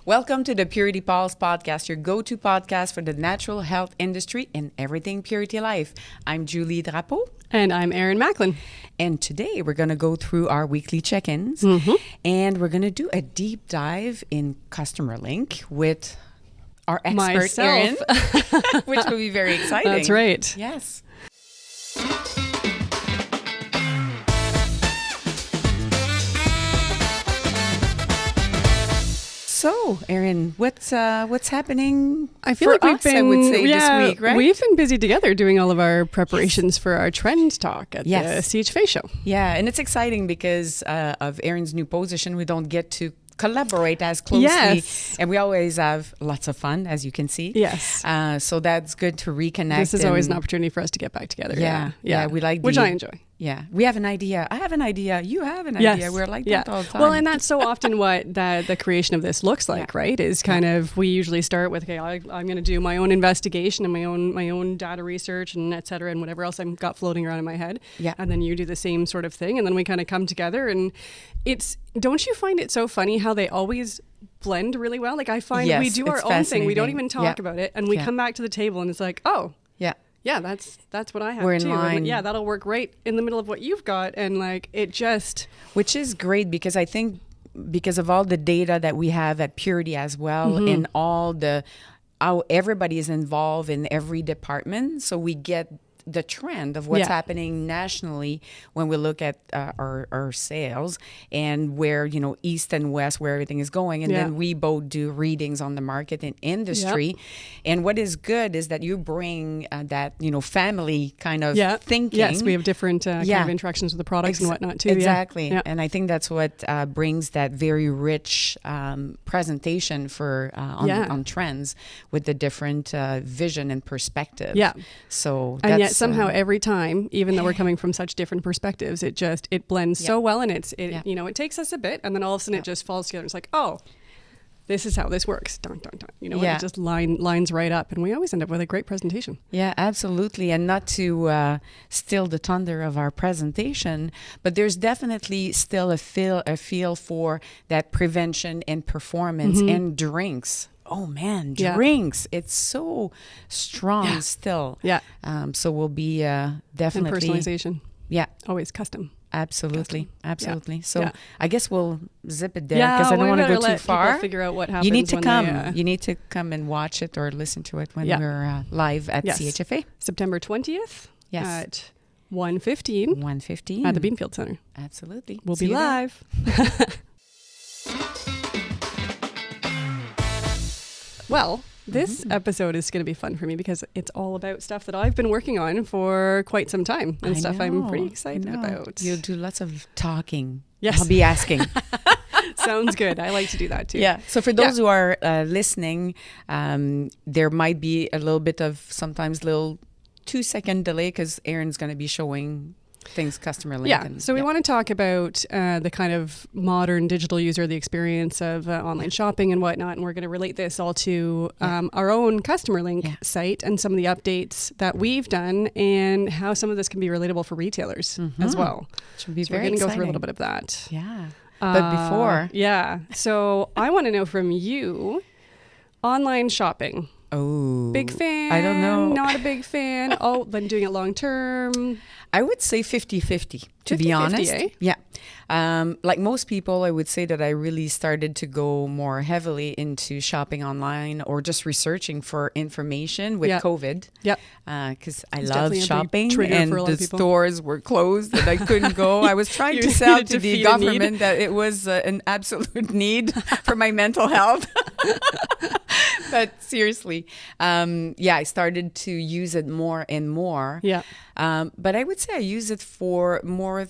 Welcome to the Purity Pulse podcast, your go-to podcast for the natural health industry and everything Purity Life. I'm Julie Drapeau. And I'm Erin Macklin. And today we're going to go through our weekly check-ins and we're going to do a deep dive in CustomerLink with our expert, Erin, which will be very exciting. That's right. Yes. So, Erin, what's happening? I feel like we've been, I would say, this week, right? We've been busy together doing all of our preparations for our trend talk at the CHFA show. Yeah, and it's exciting because of Erin's new position. We don't get to collaborate as closely, and we always have lots of fun, as you can see. Yes. So that's good to reconnect. This is always an opportunity for us to get back together. Yeah. We like which I enjoy. Yeah, we have an idea. I have an idea. You have an idea. We're like that all the time. Well, and that's so often what the creation of this looks like, right? Is kind of, we usually start with, okay, I'm going to do my own investigation and my own data research and et cetera and whatever else I've got floating around in my head. Yeah. And then you do the same sort of thing. And then we kind of come together, and don't you find it so funny how they always blend really well? Like I find we do our own thing. We don't even talk about it. And we come back to the table and it's like, oh, yeah, that's what I have. We're in line. And yeah, that'll work right in the middle of what you've got, and like it just, which is great because I think because of all the data that we have at Purity as well, and all the how everybody is involved in every department, so we get the trend of what's happening nationally when we look at our sales and where, east and west, where everything is going. And then we both do readings on the market and industry. And what is good is that you bring that, family kind of thinking. Yes, we have different kind of interactions with the products and whatnot too. Exactly. Yeah. And I think that's what brings that very rich presentation for on trends with the different vision and perspective. Yeah. So that's, and yet somehow every time, even though we're coming from such different perspectives, it blends so well, and it takes us a bit, and then all of a sudden it just falls together. It's like, oh, this is how this works. Dun, dun, dun. It just lines right up, and we always end up with a great presentation. Yeah, absolutely. And not to steal the thunder of our presentation, but there's definitely still a feel for that prevention and performance and drinks. Oh man, drinks. It's so strong still. Yeah. So we'll be definitely. And personalization. Yeah. Always custom. Absolutely. Absolutely. Yeah. So I guess we'll zip it there because I don't want to go too far. Figure out what happens. You need to come. You need to come and watch it or listen to it when we're live at CHFA. September 20th at 1:15. 1:15. At the Beanfield Center. Absolutely. We'll be live. Well, this episode is going to be fun for me because it's all about stuff that I've been working on for quite some time and stuff I'm pretty excited about. You'll do lots of talking. Yes. I'll be asking. Sounds good. I like to do that too. Yeah. So for those who are listening, there might be a little bit of sometimes little 2-second delay because Erin's going to be showing things CustomerLink. Yeah, so we want to talk about the kind of modern digital user, the experience of online shopping and whatnot, and we're going to relate this all to our own CustomerLink site and some of the updates that we've done and how some of this can be relatable for retailers as well. Which would be so we're going to go through a little bit of that. Yeah, but before. So I want to know from you, online shopping. Oh. Big fan? I don't know. Not a big fan? Oh, then doing it long term? I would say 50-50, to be honest. Yeah. Like most people, I would say that I really started to go more heavily into shopping online or just researching for information with COVID. Yep. Because I love shopping and the stores were closed and I couldn't go. I was trying to sell to the government that it was an absolute need for my mental health. But seriously, I started to use it more and more. Yeah. But I would say I use it for more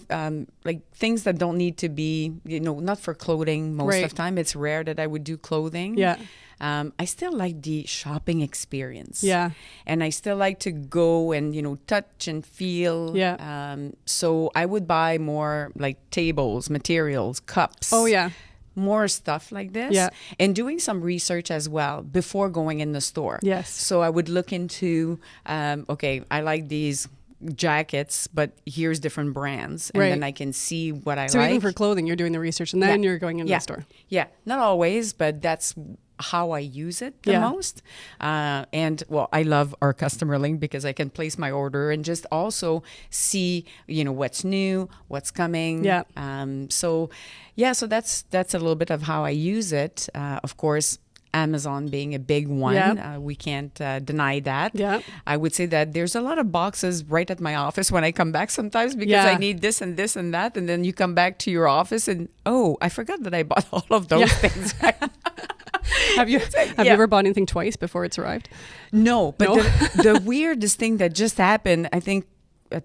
like things that don't need to be, not for clothing most of the time. It's rare that I would do clothing. Yeah. I still like the shopping experience. Yeah. And I still like to go and, touch and feel. Yeah. So I would buy more like tables, materials, cups. Oh, yeah. More stuff like this. Yeah. And doing some research as well before going in the store. Yes. So I would look into, I like these jackets, but here's different brands, and then I can see what I like. So even for clothing, you're doing the research, and then you're going into the store. Yeah, not always, but that's how I use it the most. And well, I love our CustomerLink because I can place my order and just also see, what's new, what's coming. Yeah. So that's a little bit of how I use it. Of course, Amazon being a big one, we can't deny that. Yeah. I would say that there's a lot of boxes right at my office when I come back sometimes because I need this and this and that. And then you come back to your office and, I forgot that I bought all of those things. Have you ever bought anything twice before it's arrived? No, but the weirdest thing that just happened, I think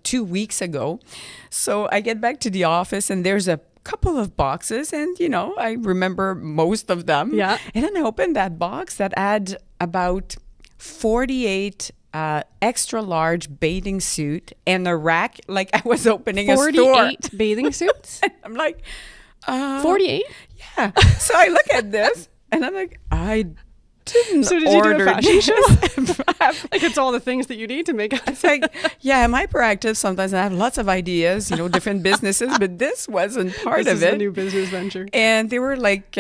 2 weeks ago. So I get back to the office and there's a couple of boxes and, I remember most of them. Yeah. And then I opened that box that had about 48 extra large bathing suit and a rack like I was opening a store. 48 bathing suits? I'm like, 48? Yeah. So I look at this and I'm like, I didn't So did order you do a fashion this. show? Like it's all the things that you need to make it. It's like, I'm hyperactive. Sometimes I have lots of ideas, different businesses, but this wasn't part This of is it. a new business venture. And there were like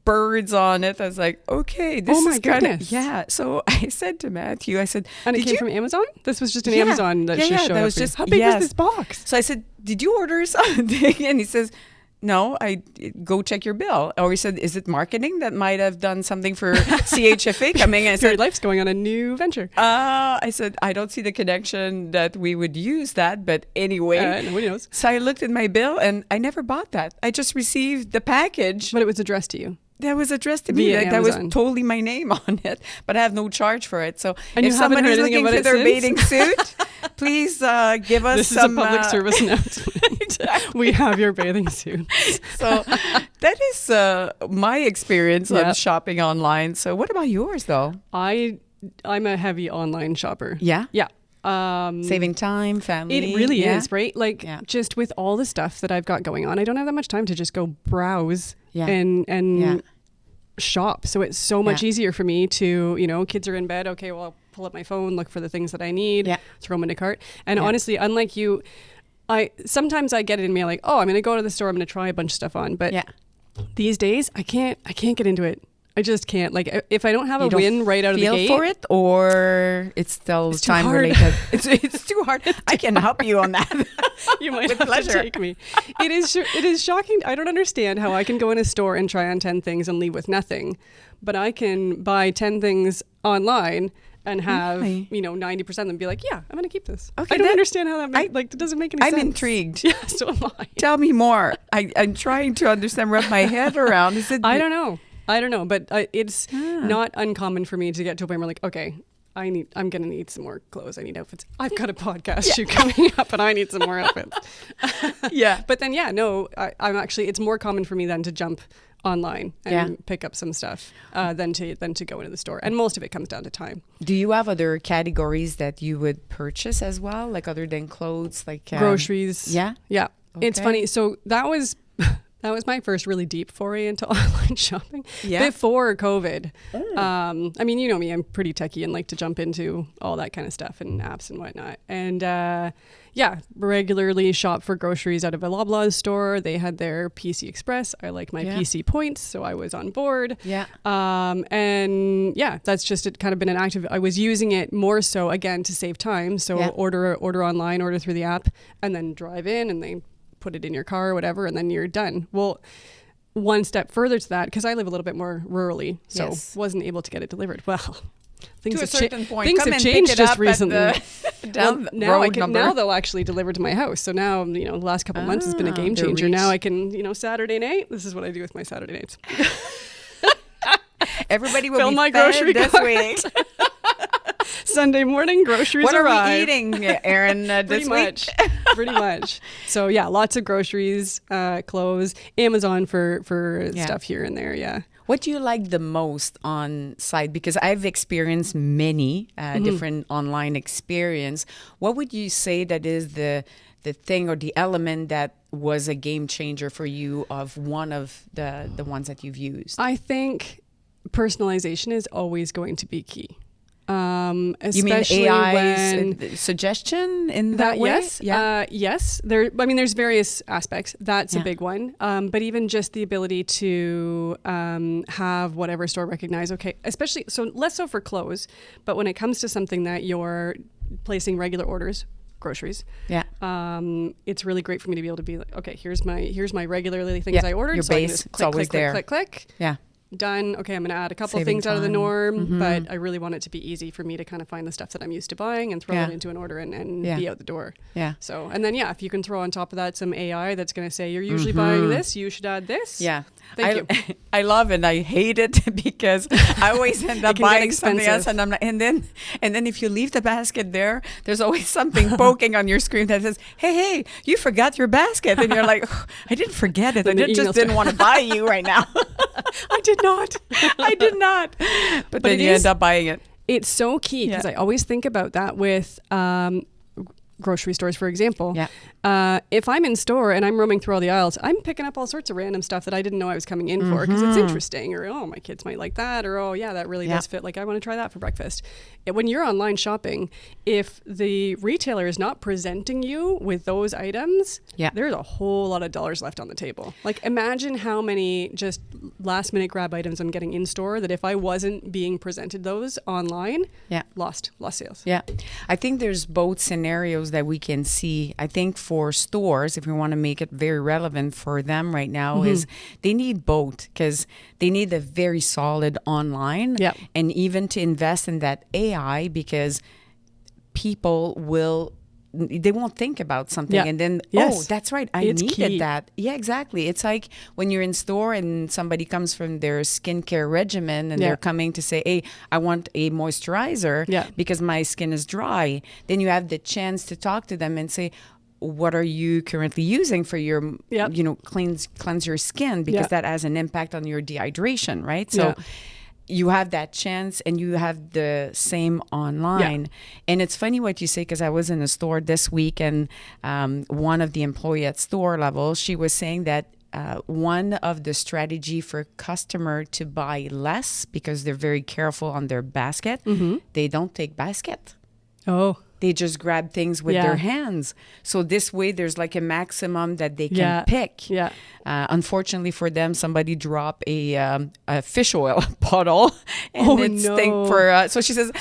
birds on it. I was like, okay, this Oh my is kind goodness. of, So I said to Matthew, I said, And it did came you? from Amazon? This was just an Yeah. Amazon that Yeah, just yeah, showed that up. was for you. just- How big yes. was this box? So I said, did you order something? And he says, no, I go check your bill. Or he said, is it marketing that might have done something for CHFA coming? And I Your said, life's going on a new venture. I said, I don't see the connection that we would use that. But anyway, Nobody knows. so I looked at my bill and I never bought that. I just received the package But it was addressed to you. that was addressed to me. Via Like, that was Amazon. totally my name on it, but I have no charge for it. So And if you haven't someone is heard anything looking about for it their since? bathing suit, please give us This some is a public service announcement. We have your bathing suit. So that is my experience Yeah. of shopping online. So what about yours though? I'm a heavy online shopper. Yeah. Yeah. Saving time, family. It really yeah. is, right? Like just with all the stuff that I've got going on, I don't have that much time to just go browse and shop. So it's so much easier for me to, kids are in bed. Okay, well, I'll pull up my phone, look for the things that I need, throw them in a cart. And honestly, unlike you, sometimes I get it in me like, oh, I'm going to go to the store. I'm going to try a bunch of stuff on. But these days I can't get into it. I just can't. Like if I don't have a win right out of the gate. Feel for it, or it's still time related. It's too hard. I can help you on that. You might With have pleasure. to take me. It is shocking. I don't understand how I can go in a store and try on 10 things and leave with nothing, but I can buy 10 things online and have 90% of them be like, yeah, I'm going to keep this. Okay, I don't understand how that it doesn't make any sense. I'm intrigued. Yeah, so am I. Tell me more. I'm trying to understand, wrap my head around. Is it? I don't know, but it's not uncommon for me to get to a point where like, okay, I'm going to need some more clothes. I need outfits. I've got a podcast shoot coming up and I need some more outfits. But then, I'm actually, it's more common for me then to jump online and pick up some stuff than to go into the store. And most of it comes down to time. Do you have other categories that you would purchase as well? Like other than clothes, like groceries. Yeah. Yeah. Okay. It's funny. So that was my first really deep foray into online shopping before COVID. I mean, you know me, I'm pretty techie and like to jump into all that kind of stuff and apps and whatnot. And regularly shop for groceries out of a Loblaws store. They had their PC Express. I like my PC points, so I was on board. Yeah. That's just it kind of been an active. I was using it more so again to save time. So order online, order through the app, and then drive in and they put it in your car or whatever, and then you're done. Well, one step further to that, because I live a little bit more rurally, so wasn't able to get it delivered. Well, things to a certain point, things have changed just recently. Now they'll actually deliver to my house. So now, the last couple of months has been a game changer. Now I can, Saturday night, this is what I do with my Saturday nights. Everybody will fill be my fed grocery this cart. week. Sunday morning, groceries What arrive. are we eating, Erin, this week? Pretty much. So lots of groceries, clothes, Amazon for stuff here and there. Yeah. What do you like the most on site? Because I've experienced many different online experience. What would you say that is the thing or the element that was a game changer for you of one of the ones that you've used? I think personalization is always going to be key. You mean Especially AI when suggestion in that way? yes, yes. There's various aspects. That's a big one. But even just the ability to have whatever store recognize. Okay, especially so less so for clothes, but when it comes to something that you're placing regular orders, groceries. Yeah. It's really great for me to be able to be like, okay, here's my regularly things I ordered. Your so base, I can just it's always click, there. click, click, click. Yeah. Done. Okay, I'm going to add a couple of Saving things out of the time. norm, but I really want it to be easy for me to kind of find the stuff that I'm used to buying and throw it into an order and be out the door. Yeah. So, and then, if you can throw on top of that some AI that's going to say, you're usually buying this, you should add this. Yeah. Thank you. I love it. I hate it because I always end up buying something else, and I'm like, and then if you leave the basket there, there's always something poking on your screen that says, "Hey, you forgot your basket," and you're like, oh, "I didn't forget it. I just didn't want to buy you right now." I did not. I did not. But then you end up buying it. It's so key because I always think about that with grocery stores, for example. Yeah. If I'm in store and I'm roaming through all the aisles, I'm picking up all sorts of random stuff that I didn't know I was coming in for because it's interesting, or my kids might like that, or that really does fit. Like I want to try that for breakfast. When you're online shopping, if the retailer is not presenting you with those items, there's a whole lot of dollars left on the table. Like imagine how many just last minute grab items I'm getting in store that if I wasn't being presented those online, lost sales. Yeah. I think there's both scenarios that we can see. I think for stores, if we want to make it very relevant for them right now, is they need both because they need a very solid online and even to invest in that AI because people they won't think about something and then, that's right, I needed that. Yeah, exactly. It's like when you're in store and somebody comes from their skincare regimen and they're coming to say, hey, I want a moisturizer because my skin is dry. Then you have the chance to talk to them and say, what are you currently using for your, cleanse your skin because that has an impact on your dehydration, right? So you have that chance and you have the same online. And it's funny what you say because I was in a store this week and one of the employee at store level, she was saying that one of the strategy for customer to buy less because they're very careful on their basket, they don't take basket. Oh. They just grab things with their hands. So this way, there's like a maximum that they can pick. Yeah. Unfortunately for them, somebody dropped a fish oil bottle, and it's stink for. So she says,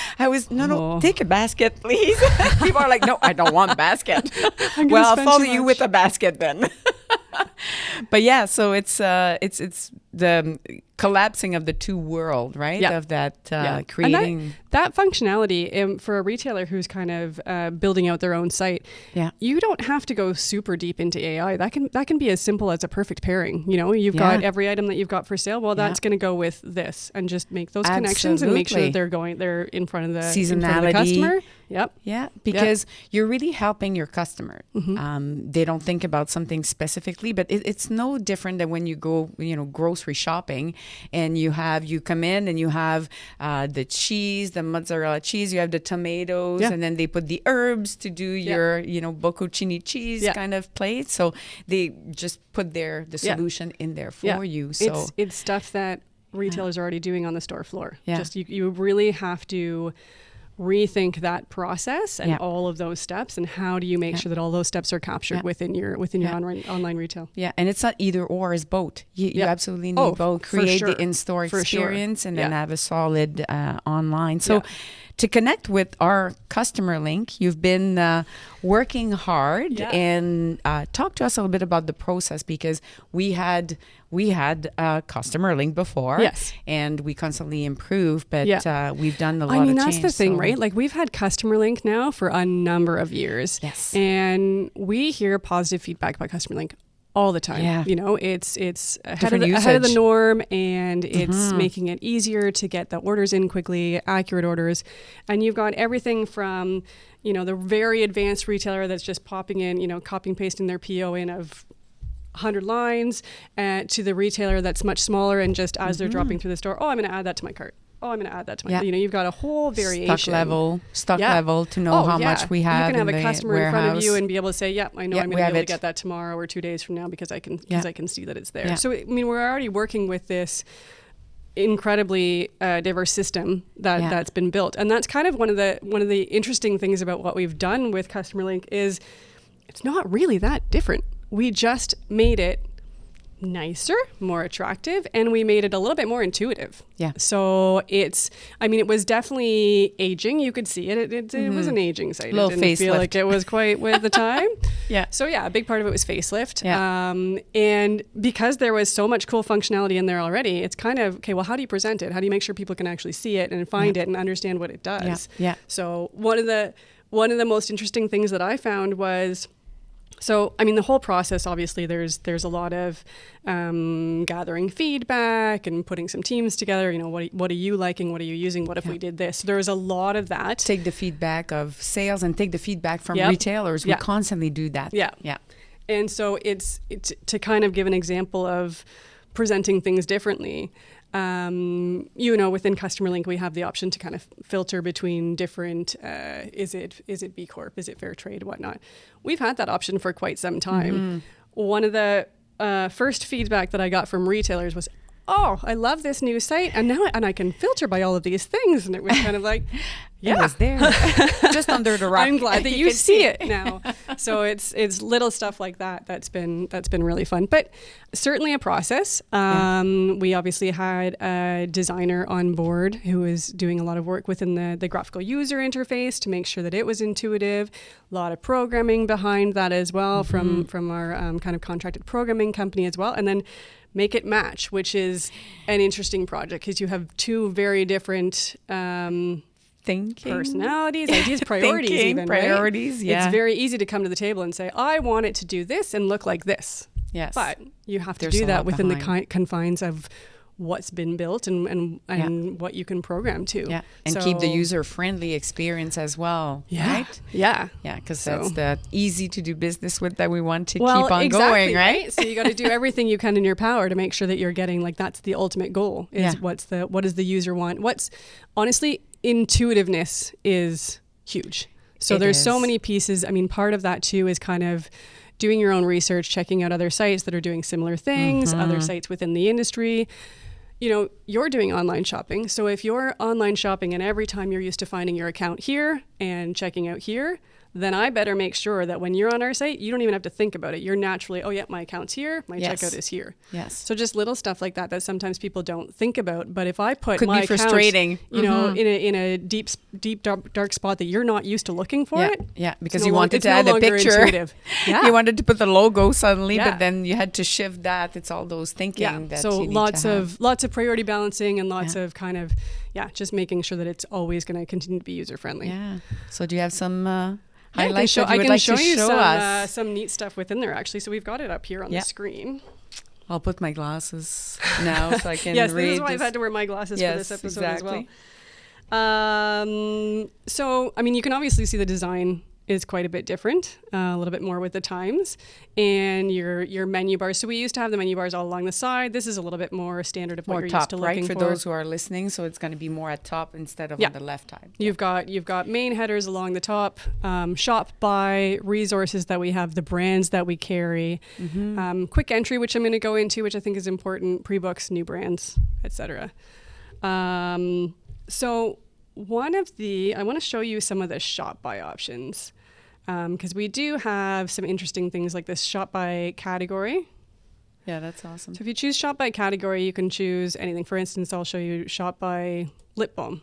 take a basket, please." People are like, "No, I don't want basket." Well, I'll follow you with a basket then. But yeah, so it's the collapsing of the two world, right? Yeah. Of that creating and that functionality for a retailer who's kind of building out their own site. Yeah, you don't have to go super deep into AI. That can be as simple as a perfect pairing. You've got every item that you've got for sale. Well, that's going to go with this, and just make those connections and make sure that they're in front of the seasonality customer. Yep. Yeah, because you're really helping your customer. They don't think about something specifically, but it's no different than when you go, grocery shopping and you come in and you have the cheese, the mozzarella cheese, you have the tomatoes, and then they put the herbs to do your, bocconcini cheese kind of plate. So they just put the solution in there for you. So it's stuff that retailers are already doing on the store floor. Yeah. Just you really have to rethink that process and all of those steps, and how do you make sure that all those steps are captured within your online retail? Yeah, and it's not either or, it's both. You absolutely need both. Create the in-store experience and then have a solid online. So to connect with our CustomerLink, you've been working hard and talk to us a little bit about the process because we had CustomerLink before, and we constantly improve, but we've done a lot of change. That's the thing, right? Like we've had CustomerLink now for a number of years, and we hear positive feedback about CustomerLink all the time. Yeah. It's ahead of the norm, and it's making it easier to get the orders in quickly, accurate orders. And you've got everything from, the very advanced retailer that's just popping in, copying, pasting their PO in of 100 lines to the retailer that's much smaller and just as they're dropping through the store, I'm going to add that to my cart. I'm going to add that to my, you've got a whole variation. Stock level to know how much we have. You can have a customer warehouse. in front of you and be able to say, I know I'm going to be able to get that tomorrow or 2 days from now because I can see that it's there. Yeah. So, we're already working with this incredibly diverse system that's been built. And that's kind of one of the interesting things about what we've done with CustomerLink is it's not really that different. We just made it nicer, more attractive, and we made it a little bit more intuitive. Yeah. So it was definitely aging. You could see it. It was an aging site. Little it didn't feel facelift. like it was quite with the time. Yeah. So yeah, a big part of it was facelift. Yeah. And because there was so much cool functionality in there already, it's kind of, okay, well, how do you present it? How do you make sure people can actually see it and find it and understand what it does? Yeah. So one of the most interesting things that I found was, so, I mean, the whole process, obviously, there's a lot of gathering feedback and putting some teams together. You know, what are you liking? What are you using? What if we did this? So there's a lot of that. Take the feedback of sales and take the feedback from retailers. We constantly do that. Yeah. Yeah. And so it's to kind of give an example of presenting things differently. Within CustomerLink, we have the option to kind of filter between different, is it B Corp, is it fair trade, whatnot. We've had that option for quite some time. Mm-hmm. One of the first feedback that I got from retailers was, oh, I love this new site, and I can filter by all of these things. And it was kind of like, yeah, it was there, just under the rock. I'm glad that you see it now. So it's little stuff like that that's been really fun, but certainly a process. We obviously had a designer on board who was doing a lot of work within the graphical user interface to make sure that it was intuitive. A lot of programming behind that as well, from our kind of contracted programming company as well, and then make it match, which is an interesting project because you have two very different thinking personalities, ideas, priorities, even priorities. Right? Yeah, it's very easy to come to the table and say, I want it to do this and look like this. Yes, but you have to do that within the confines of what's been built and what you can program to. Yeah, and keep the user-friendly experience as well. Yeah, right? Yeah, because that's the easy to do business with that we want to keep on exactly, going, right? So you got to do everything you can in your power to make sure that you're getting, like, that's the ultimate goal. Is what does the user want? Honestly, intuitiveness is huge. So there's so many pieces. I mean, part of that too is kind of doing your own research, checking out other sites that are doing similar things, other sites within the industry. You know, you're doing online shopping. So if you're online shopping and every time you're used to finding your account here and checking out here, then I better make sure that when you're on our site, you don't even have to think about it. You're naturally, oh yeah, my account's here, my checkout is here. Yes. So just little stuff like that sometimes people don't think about. But if I put my account, frustrating, you know, in a deep dark spot that you're not used to looking for it. Yeah, because you wanted to add a picture. You wanted to put the logo suddenly, but then you had to shift that. It's all those thinking that so you need lots to have. of lots of priority balancing and lots of kind of just making sure that it's always going to continue to be user friendly. Yeah. So do you have some I can show you us some neat stuff within there, actually. So we've got it up here on the screen. I'll put my glasses now so I can yes, read. This is why I've had to wear my glasses for this episode as well. So, I mean, you can obviously see the design is quite a bit different, a little bit more with the times, and your menu bars. So we used to have the menu bars all along the side. This is a little bit more standard of what you're used to looking for those who are listening. So it's going to be more at top instead of on the left side. You've got main headers along the top, shop by, resources that we have, the brands that we carry, quick entry, which I'm going to go into, which I think is important, pre-books, new brands, etc. So I want to show you some of the shop by options, because we do have some interesting things like this shop by category. Yeah, that's awesome. So if you choose shop by category, you can choose anything. For instance, I'll show you shop by lip balm.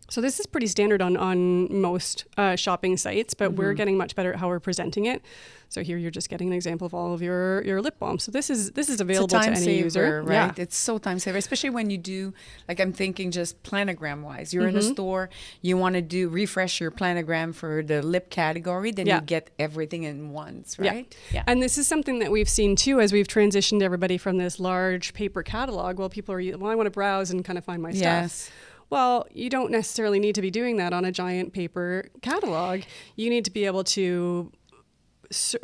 So this is pretty standard on most shopping sites, but we're getting much better at how we're presenting it. So here you're just getting an example of all of your lip balm. So this is available to any user, right? Yeah. It's so time saver, especially when you do, like, I'm thinking just planogram wise. You're in a store, you want to refresh your planogram for the lip category, then you get everything in once, right? Yeah. And this is something that we've seen too as we've transitioned everybody from this large paper catalog. Well, people are, I want to browse and kind of find my stuff. Yes. Well, you don't necessarily need to be doing that on a giant paper catalog. You need to be able to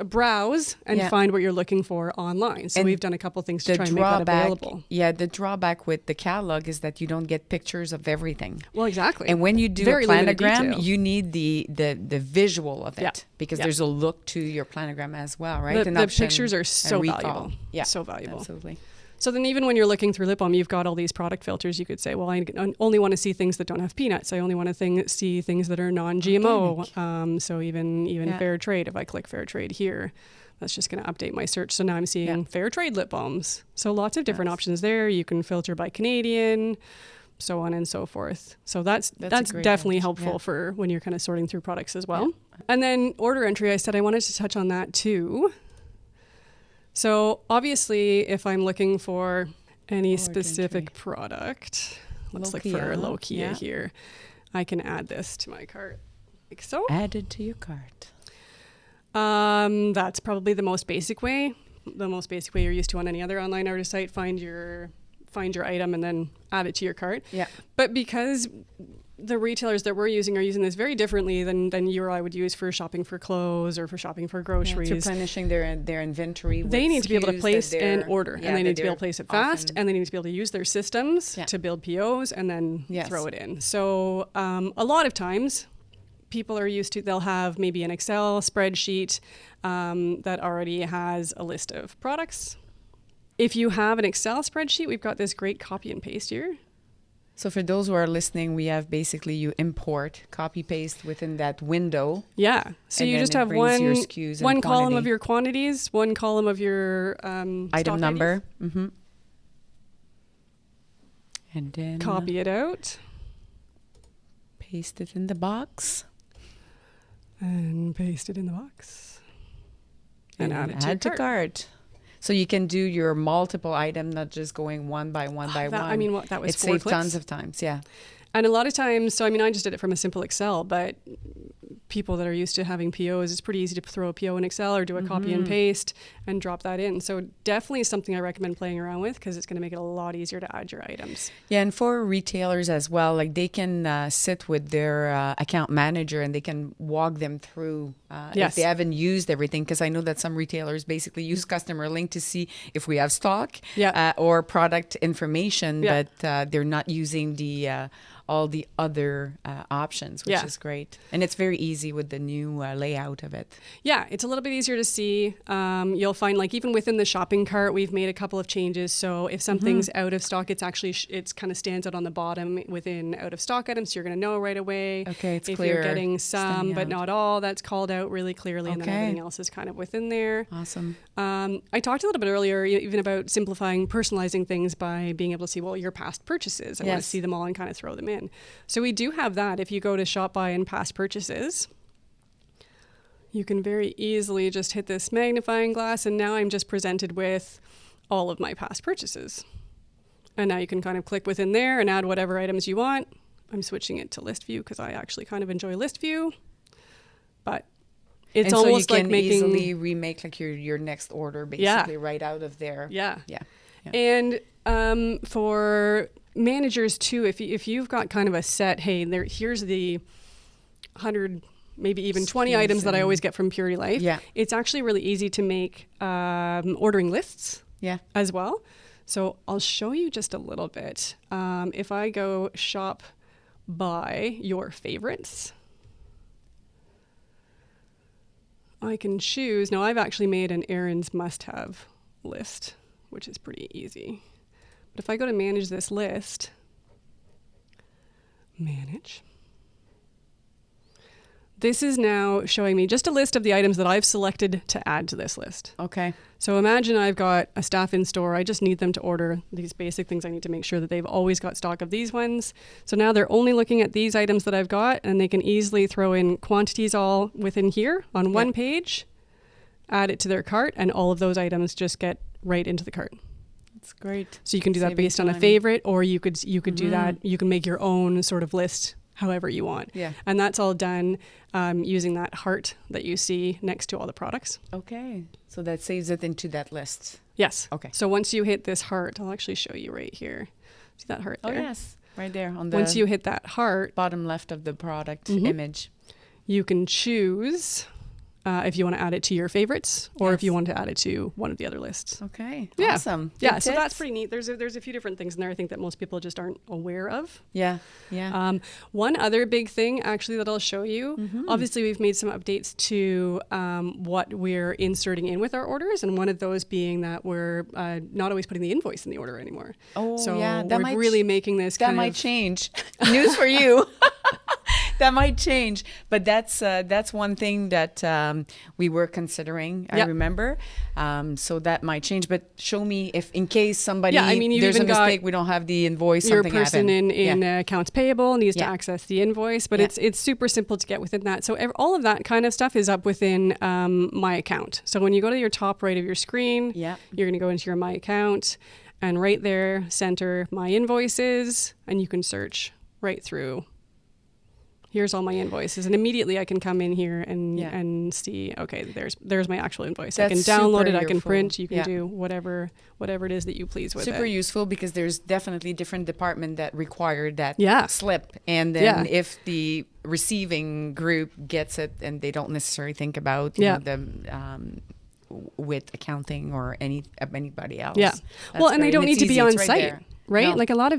browse and find what you're looking for online. So we've done a couple things to try and make that available. Yeah, the drawback with the catalog is that you don't get pictures of everything. Well, exactly. And when you do a planogram, you need the visual of it because there's a look to your planogram as well, right? The pictures are so valuable. Yeah, so valuable. Absolutely. So then even when you're looking through lip balm, you've got all these product filters. You could say, well, I only want to see things that don't have peanuts. I only want to see things that are non-GMO. So even fair trade, if I click fair trade here, that's just going to update my search. So now I'm seeing fair trade lip balms. So lots of different options there. You can filter by Canadian, so on and so forth. So that's definitely helpful for when you're kind of sorting through products as well. Yeah. And then order entry, I said I wanted to touch on that too. So obviously, if I'm looking for any specific product, let's look for Lokia here. I can add this to my cart, like so. Add it to your cart. That's probably the most basic way. The most basic way you're used to on any other online order site. Find your item and then add it to your cart. Yeah. But because the retailers that we're using are using this very differently than you or I would use for shopping for clothes or for shopping for groceries. Yeah, replenishing their inventory. They need to be able to place an order, and they need to be able to place it fast, and they need to be able to use their systems to build POs and then throw it in. So a lot of times people are used to, they'll have maybe an Excel spreadsheet that already has a list of products. If you have an Excel spreadsheet, we've got this great copy and paste here. So for those who are listening, we have basically you import, copy, paste within that window. Yeah. So you just have one column of your quantities, one column of your item number. Mm-hmm. And then copy it out. Paste it in the box. And paste it in the box. And add it to your cart. So you can do your multiple item, not just going one by one by one. I mean, that was 4 saved clicks. Tons of times, yeah. And a lot of times, so I mean, I just did it from a simple Excel, but people that are used to having POs, it's pretty easy to throw a PO in Excel or do a copy and paste and drop that in. So definitely something I recommend playing around with because it's going to make it a lot easier to add your items. Yeah, and for retailers as well, like they can sit with their account manager and they can walk them through if they haven't used everything. Because I know that some retailers basically use CustomerLink to see if we have stock or product information, but they're not using the all the other options, which is great. And it's very easy with the new layout of it. Yeah, it's a little bit easier to see. You'll find like even within the shopping cart, we've made a couple of changes. So if something's out of stock, it's actually, it's kind of stands out on the bottom within out of stock items. So you're going to know right away. Okay, it's if clear. You're getting some, but not all, that's called out really clearly. And then everything else is kind of within there. Awesome. I talked a little bit earlier even about simplifying, personalizing things by being able to see, well, your past purchases. I want to see them all and kind of throw them in. So we do have that. If you go to shop by and past purchases, you can very easily just hit this magnifying glass, and now I'm just presented with all of my past purchases. And now you can kind of click within there and add whatever items you want. I'm switching it to list view because I actually kind of enjoy list view. But it's almost like making... so you can easily remake like your next order basically right out of there. Yeah. And for managers too, if you've got kind of a set, hey, here's the 100, maybe even 20 items that I always get from Purity Life. Yeah. It's actually really easy to make ordering lists as well. So I'll show you just a little bit. If I go shop by your favorites, I can choose. Now I've actually made an Aaron's must-have list, which is pretty easy. But if I go to manage this list, manage, this is now showing me just a list of the items that I've selected to add to this list. Okay. So imagine I've got a staff in store. I just need them to order these basic things. I need to make sure that they've always got stock of these ones. So now they're only looking at these items that I've got, and they can easily throw in quantities all within here on one page, add it to their cart, and all of those items just get right into the cart. That's great. So you can do that based on a favorite, or you could do that. You can make your own sort of list however you want. Yeah. And that's all done using that heart that you see next to all the products. Okay. So that saves it into that list. Yes. Okay. So once you hit this heart, I'll actually show you right here. See that heart there? Oh, yes. Right there on the once you hit that heart, bottom left of the product image. You can choose if you want to add it to your favorites or if you want to add it to one of the other lists. Okay. Yeah. Awesome. Yeah. Good So tips. that's pretty neat. There's a few different things in there I think that most people just aren't aware of. Yeah. Yeah. One other big thing actually that I'll show you, obviously we've made some updates to what we're inserting in with our orders, and one of those being that we're not always putting the invoice in the order anymore. Oh, so yeah. we're really making this that kind might of change. News for you. That might change, but that's one thing that we were considering. I remember, so that might change. But show me if, in case somebody, there's a mistake, we don't have the invoice. Your something person happened. in accounts payable needs to access the invoice, but it's super simple to get within that. So all of that kind of stuff is up within My Account. So when you go to your top right of your screen, you're going to go into your My Account, and right there, center My Invoices, and you can search right through. Here's all my invoices, and immediately I can come in here and see, okay, there's my actual invoice. I can download it, I can print, you can do whatever it is that you please with it. Super useful, because there's definitely different departments that require that slip, and then if the receiving group gets it and they don't necessarily think about with accounting or anybody else. Yeah. Well, and they don't need to be on site. Right? No. Like a lot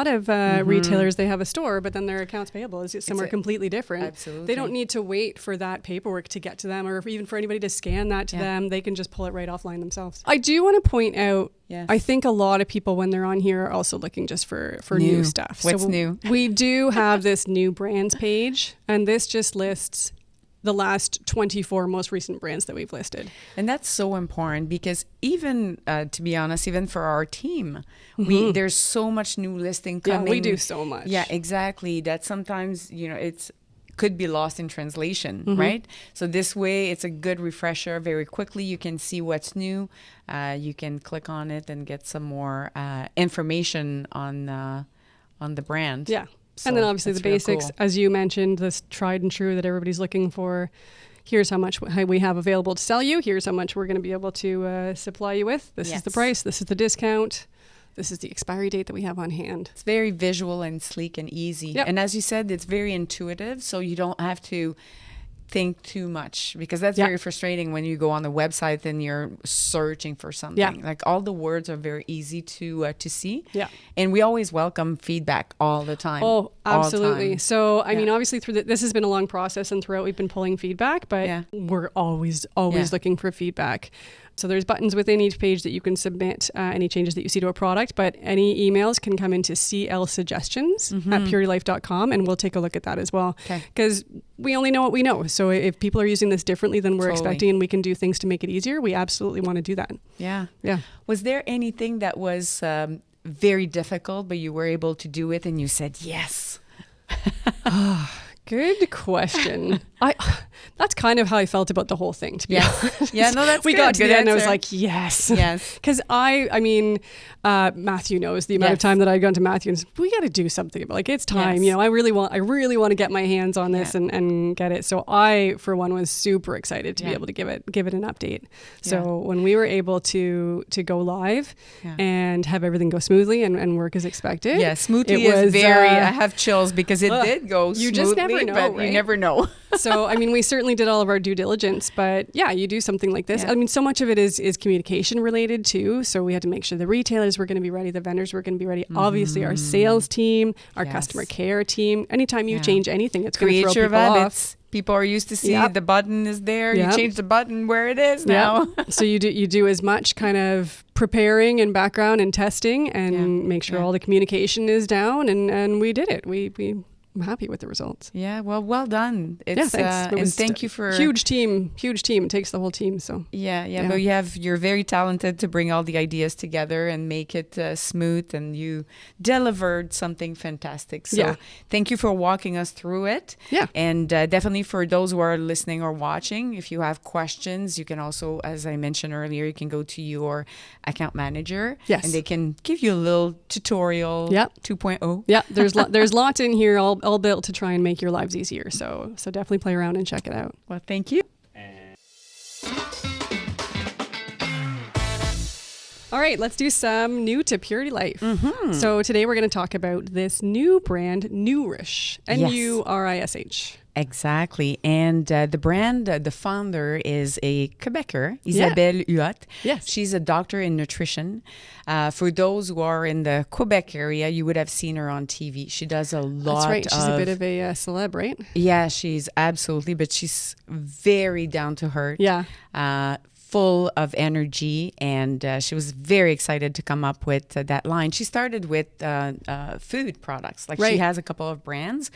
of retailers, they have a store, but then their accounts payable is somewhere completely different. Absolutely. They don't need to wait for that paperwork to get to them, or even for anybody to scan that to them. They can just pull it right offline themselves. I do want to point out, I think a lot of people when they're on here are also looking just for new stuff. What's new? We do have this new brands page, and this just lists the last 24 most recent brands that we've listed. And that's so important, because even, to be honest, even for our team, there's so much new listing coming. Yeah, we do so much. Yeah, exactly. That sometimes, it's could be lost in translation, right? So this way, it's a good refresher. Very quickly, you can see what's new. You can click on it and get some more information on the brand. Yeah. So and then obviously the basics, cool. As you mentioned, this tried and true that everybody's looking for. Here's how much we have available to sell you. Here's how much we're going to be able to supply you with. This is the price. This is the discount. This is the expiry date that we have on hand. It's very visual and sleek and easy. Yep. And as you said, it's very intuitive, so you don't have to think too much, because that's very frustrating when you go on the website and you're searching for something. Yeah. Like, all the words are very easy to see. Yeah. And we always welcome feedback all the time. Oh, absolutely. Time. So, I mean, obviously this has been a long process, and throughout we've been pulling feedback, but we're always looking for feedback. So there's buttons within each page that you can submit any changes that you see to a product, but any emails can come into clsuggestions at purelylife.com, and we'll take a look at that as well. Because we only know what we know. So if people are using this differently than we're expecting, and we can do things to make it easier, we absolutely want to do that. Yeah. Yeah. Was there anything that was very difficult, but you were able to do it and you said yes? Good question. That's kind of how I felt about the whole thing, to be honest. Yeah, no, that's we good. got to Good the end, and I was answer. like, yes. Yes. Because I mean, Matthew knows the amount of time that I'd gone to Matthew, and we got to do something. Like, it's time. Yes. I really want to get my hands on this and get it. So I, for one, was super excited to be able to give it an update. So when we were able to go live and have everything go smoothly and work as expected. Yeah, smoothly is very, I have chills, because it did go smoothly, you just never know, but right? you never know. So, I mean, we certainly did all of our due diligence, but yeah, you do something like this. I mean, so much of it is communication related too. So we had to make sure the retailers were going to be ready, the vendors were going to be ready. Obviously, our sales team, our customer care team. Anytime you change anything, it's going to throw people off. People are used to see the button is there. You change the button where it is now. So you do as much kind of preparing and background and testing and make sure all the communication is down. And we did it. I'm happy with the results. Yeah, well done. It's, thanks. And thank you for huge team. It takes the whole team. So but you're very talented to bring all the ideas together and make it smooth, and you delivered something fantastic. So thank you for walking us through it. Yeah, and definitely for those who are listening or watching, if you have questions, you can also, as I mentioned earlier, you can go to your account manager. Yes, and they can give you a little tutorial. 2.0. Yeah, there's lots in here. All built to try and make your lives easier. So definitely play around and check it out. Well, thank you. All right, let's do some new to Purity Life. So today we're going to talk about this new brand, Nourish, N-U-R-I-S-H. Exactly. And the brand, the founder is a Quebecer, Isabelle Huot. Yes. She's a doctor in nutrition. For those who are in the Quebec area, you would have seen her on TV. She does a lot. That's right. She's a bit of a celeb, right? Yeah, she's absolutely, but she's very down to earth. Yeah. Full of energy, and she was very excited to come up with that line. She started with food products. Like she has a couple of brands,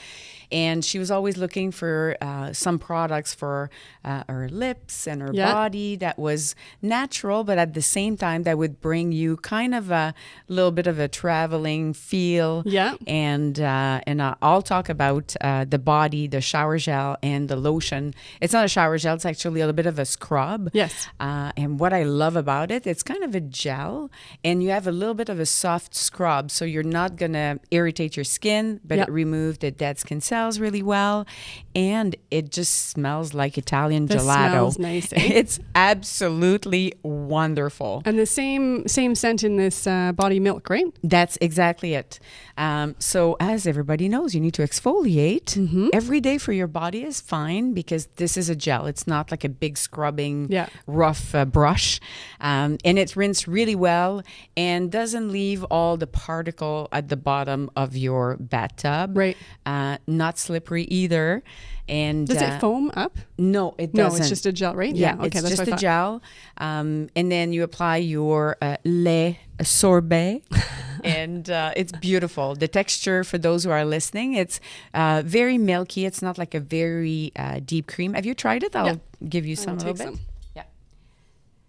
and she was always looking for some products for her lips and her body that was natural, but at the same time that would bring you kind of a little bit of a traveling feel. Yeah. And I'll talk about the body, the shower gel, and the lotion. It's not a shower gel; it's actually a little bit of a scrub. Yes. And what I love about it, it's kind of a gel, and you have a little bit of a soft scrub, so you're not going to irritate your skin, but it removes the dead skin cells really well, and it just smells like Italian gelato. Smells nice. It's absolutely wonderful. And the same scent in this body milk, right? That's exactly it. So as everybody knows, you need to exfoliate every day for your body is fine because this is a gel. It's not like a big scrubbing, rough brush. And it's rinsed really well and doesn't leave all the particle at the bottom of your bathtub. Right. Not slippery either. And does it foam up? No, it doesn't. No, it's just a gel, right? Yeah, okay, it's that's just what I a thought. gel. And then you apply your lait sorbet. And it's beautiful. The texture, for those who are listening, it's very milky. It's not like a very deep cream. Have you tried it? I'll give you some a little bit. Some. Yeah.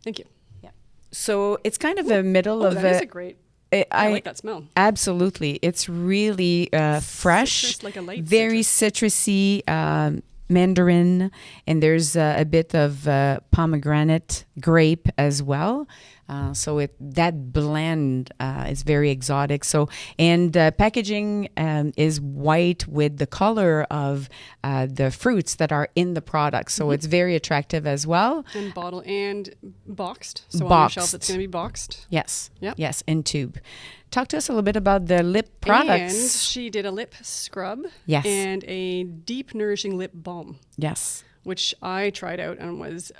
Thank you. Yeah. So it's kind of a middle of that is a great. I like that smell. Absolutely. It's really fresh, Citrus, like a light very citrusy, mandarin, and there's a bit of pomegranate grape as well. So that blend is very exotic. So and packaging is white with the color of the fruits that are in the product. So it's very attractive as well. And bottle and boxed. So boxed. on your shelf, it's going to be boxed. Yes. Yep. Yes. In tube. Talk to us a little bit about the lip products. And she did a lip scrub. Yes. And a deep nourishing lip balm. Yes. Which I tried out and was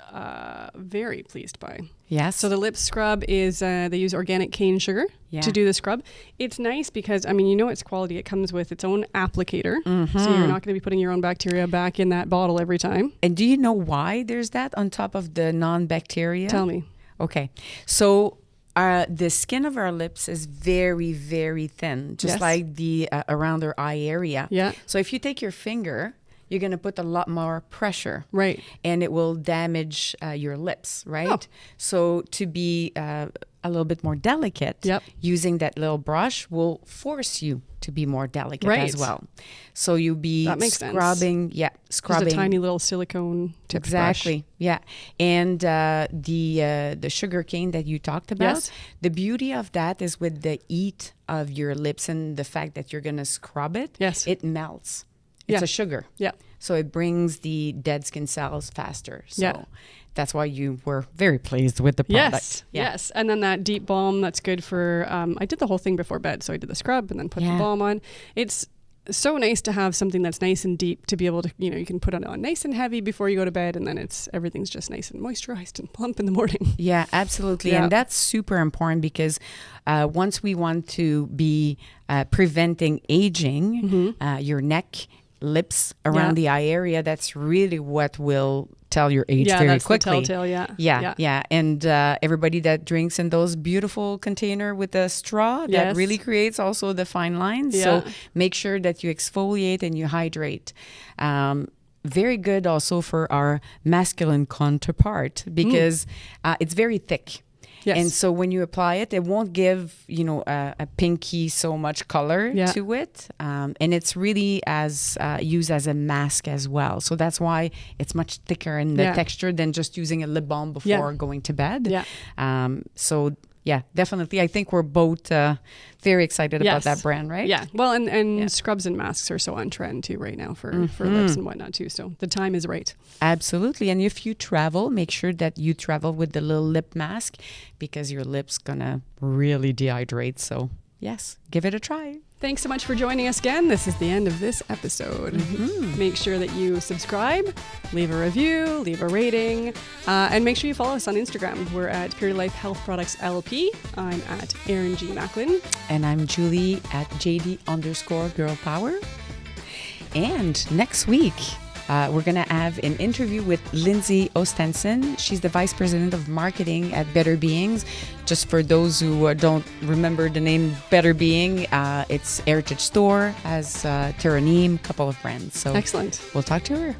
very pleased by. Yes. So the lip scrub is, they use organic cane sugar to do the scrub. It's nice because, I mean, you know it's quality. It comes with its own applicator. So you're not going to be putting your own bacteria back in that bottle every time. And do you know why there's that on top of the non-bacteria? Tell me. Okay. So the skin of our lips is very, very thin, just like the around our eye area. Yeah. So if you take your finger, you're going to put a lot more pressure. Right. And it will damage your lips, right? Oh. So to be a little bit more delicate, using that little brush will force you to be more delicate as well. So you'll be scrubbing. Yeah, scrubbing. Just a tiny little silicone tipped Exactly. brush. Yeah. And the sugar cane that you talked about, the beauty of that is with the heat of your lips and the fact that you're going to scrub it, it melts. It's a sugar. Yeah. So it brings the dead skin cells faster. So that's why you were very pleased with the product. Yes. And then that deep balm, that's good for, I did the whole thing before bed. So I did the scrub and then put the balm on. It's so nice to have something that's nice and deep to be able to, you can put it on nice and heavy before you go to bed, and then everything's just nice and moisturized and plump in the morning. Yeah, absolutely. And that's super important because once we want to be preventing aging, your neck, lips around the eye area, that's really what will tell your age very quickly. The telltale, yeah. And everybody that drinks in those beautiful container with a straw, that really creates also the fine lines. So make sure that you exfoliate and you hydrate. Very good also for our masculine counterpart because it's very thick. Yes. And so when you apply it, it won't give, a pinky so much color to it. And it's really used as a mask as well. So that's why it's much thicker in the texture than just using a lip balm before going to bed. Yeah. So yeah, definitely. I think we're both very excited about that brand, right? Yeah. Well, and scrubs and masks are so on trend too right now for lips and whatnot too. So the time is right. Absolutely. And if you travel, make sure that you travel with the little lip mask because your lips gonna really dehydrate. So yes, give it a try. Thanks so much for joining us again. This is the end of this episode. Make sure that you subscribe, leave a review, leave a rating, and make sure you follow us on Instagram. We're at Pure Life Health Products LP. I'm at Erin G. Macklin. And I'm Julie at JD_Girl Power. And next week, we're going to have an interview with Lindsay Ostenson. She's the Vice President of Marketing at Better Beings. Just for those who don't remember the name Better Being, it's Heritage Store, has Terraneem, a couple of brands. So excellent. We'll talk to her.